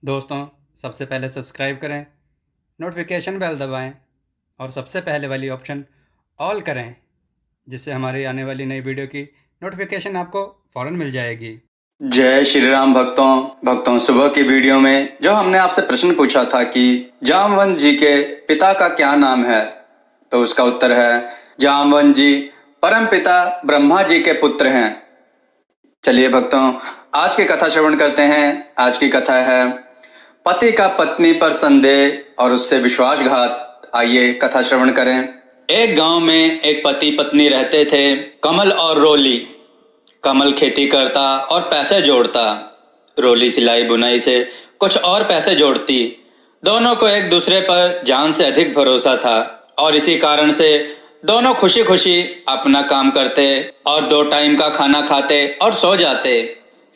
दोस्तों, सबसे पहले सब्सक्राइब करें, नोटिफिकेशन बेल दबाएं और सबसे पहले वाली ऑप्शन ऑल करें, जिससे हमारी आने वाली नई वीडियो की नोटिफिकेशन आपको फ़ौरन मिल जाएगी। जय श्री राम भक्तों सुबह की वीडियो में जो हमने आपसे प्रश्न पूछा था कि जामवंत जी के पिता का क्या नाम है, तो उसका उत्तर है जामवंत जी परम पिता ब्रह्मा जी के पुत्र हैं। चलिए भक्तों, आज की कथा श्रवण करते हैं। आज की कथा है पति का पत्नी पर संदेह और उससे विश्वासघात। आइए कथा श्रवण करें। एक गांव में एक पति पत्नी रहते थे, कमल और रोली। कमल खेती करता और पैसे जोड़ता, रोली सिलाई बुनाई से कुछ और पैसे जोड़ती। दोनों को एक दूसरे पर जान से अधिक भरोसा था और इसी कारण से दोनों खुशी खुशी अपना काम करते और 2 टाइम का खाना खाते और सो जाते।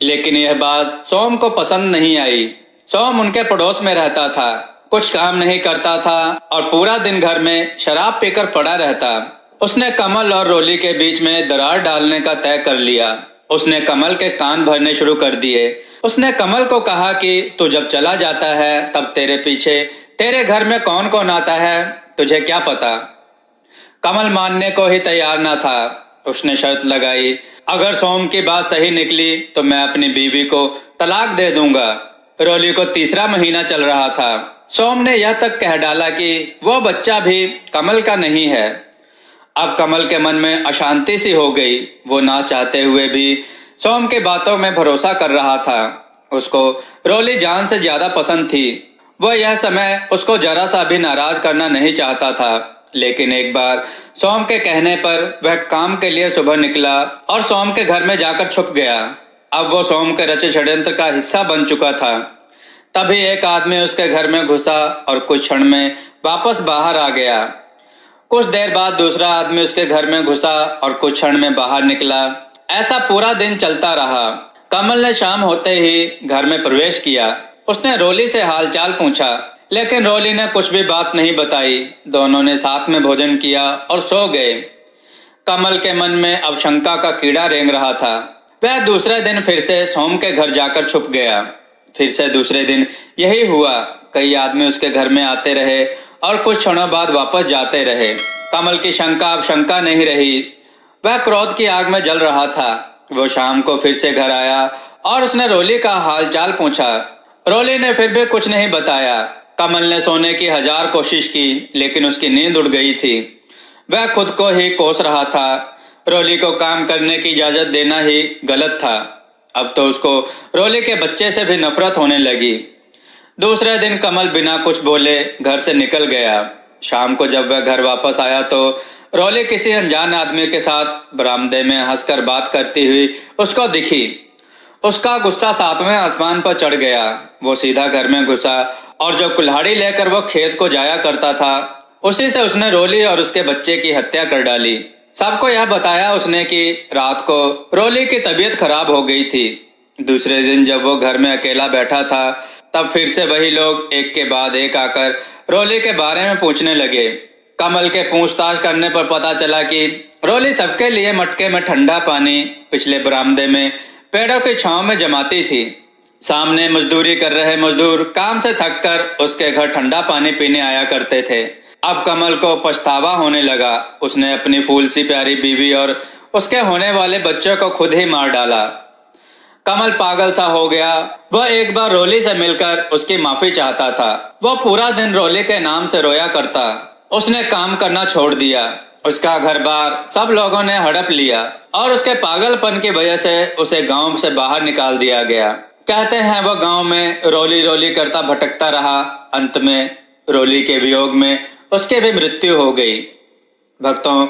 लेकिन यह बात सोम को पसंद नहीं आई। सोम उनके पड़ोस में रहता था, कुछ काम नहीं करता था और पूरा दिन घर में शराब पीकर पड़ा रहता। उसने कमल और रोली के बीच में दरार डालने का तय कर लिया। उसने कमल के कान भरने शुरू कर दिए। उसने कमल को कहा कि तू जब चला जाता है तब तेरे पीछे तेरे घर में कौन कौन आता है, तुझे क्या पता। कमल मानने को ही तैयार न था। उसने शर्त लगाई, अगर सोम की बात सही निकली तो मैं अपनी बीवी को तलाक दे दूंगा। रोली को 3रा महीना चल रहा था। सोम ने यह तक कह डाला कि वो बच्चा भी कमल का नहीं है। अब कमल के मन में अशांति सी हो गई। वो ना चाहते हुए भी सोम के बातों में भरोसा कर रहा था। उसको रोली जान से ज्यादा पसंद थी। वह यह समय उसको जरा सा भी नाराज करना नहीं चाहता था। लेकिन एक बार सोम के कहने पर वह काम के लिए सुबह निकला और सोम के घर में जाकर छुप गया। अब वो सोम के रचे षड्यंत्र का हिस्सा बन चुका था। तभी एक आदमी उसके घर में घुसा और कुछ क्षण में वापस बाहर आ गया। कुछ देर बाद दूसरा आदमी उसके घर में घुसा और कुछ क्षण में बाहर निकला। ऐसा पूरा दिन चलता रहा। कमल ने शाम होते ही घर में प्रवेश किया। उसने रोली से हालचाल पूछा, लेकिन रोली ने कुछ भी बात नहीं बताई। दोनों ने साथ में भोजन किया और सो गए। कमल के मन में अब शंका का कीड़ा रेंग रहा था। वह दूसरे दिन फिर से सोम के घर जाकर छुप गया। फिर से दूसरे दिन यही हुआ। कई आदमी उसके घर में आते रहे और कुछ क्षणों बाद वापस जाते रहे। कमल की शंका अब शंका नहीं रही। वह क्रोध की आग में जल रहा था। वो शाम को फिर से घर आया और उसने रोली का हालचाल पूछा। रोली ने फिर भी कुछ नहीं बताया। कमल ने सोने की 1000 कोशिश की, लेकिन उसकी नींद उड़ गई थी। वह खुद को ही कोस रहा था। रोली को काम करने की इजाजत देना ही गलत था। अब तो उसको रोली के बच्चे से भी नफरत होने लगी। दूसरे दिन कमल बिना कुछ बोले घर से निकल गया। शाम को जब वह घर वापस आया तो रोली किसी अनजान आदमी के साथ बरामदे में हंसकर बात करती हुई उसको दिखी। उसका गुस्सा 7वें आसमान पर चढ़ गया। वो सीधा घर में घुसा और जो कुल्हाड़ी लेकर वो खेत को जाया करता था, उसी से उसने रोली और उसके बच्चे की हत्या कर डाली। सबको यह बताया उसने कि रात को रोली की तबीयत खराब हो गई थी। दूसरे दिन जब वो घर में अकेला बैठा था, तब फिर से वही लोग एक के बाद एक आकर रोली के बारे में पूछने लगे। कमल के पूछताछ करने पर पता चला कि रोली सबके लिए मटके में ठंडा पानी पिछले बरामदे में पेड़ों की छांव में जमाती थी। सामने मजदूरी कर रहे मजदूर काम से थककर उसके घर ठंडा पानी पीने आया करते थे। अब कमल को पछतावा होने लगा। उसने अपनी फूल सी प्यारी बीवी और उसके होने वाले बच्चों को खुद ही मार डाला। कमल पागल सा हो गया। वह एक बार रोली से मिलकर उसकी माफी चाहता था। वह पूरा दिन रोली के नाम से रोया करता। उसने काम करना छोड़ दिया। उसका घर बार सब लोगों ने हड़प लिया और उसके पागलपन की वजह से उसे गांव से बाहर निकाल दिया गया। कहते हैं वह गांव में रोली रोली करता भटकता रहा। अंत में रोली के वियोग में उसकी भी मृत्यु हो गई। भक्तों,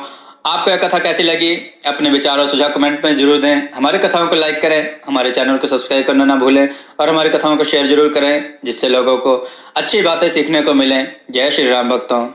आपको यह कथा कैसी लगी? अपने विचार और सुझाव कमेंट में जरूर दें। हमारी कथाओं को लाइक करें, हमारे चैनल को सब्सक्राइब करना ना भूलें और हमारी कथाओं को शेयर जरूर करें, जिससे लोगों को अच्छी बातें सीखने को मिलें। जय श्री राम भक्तों।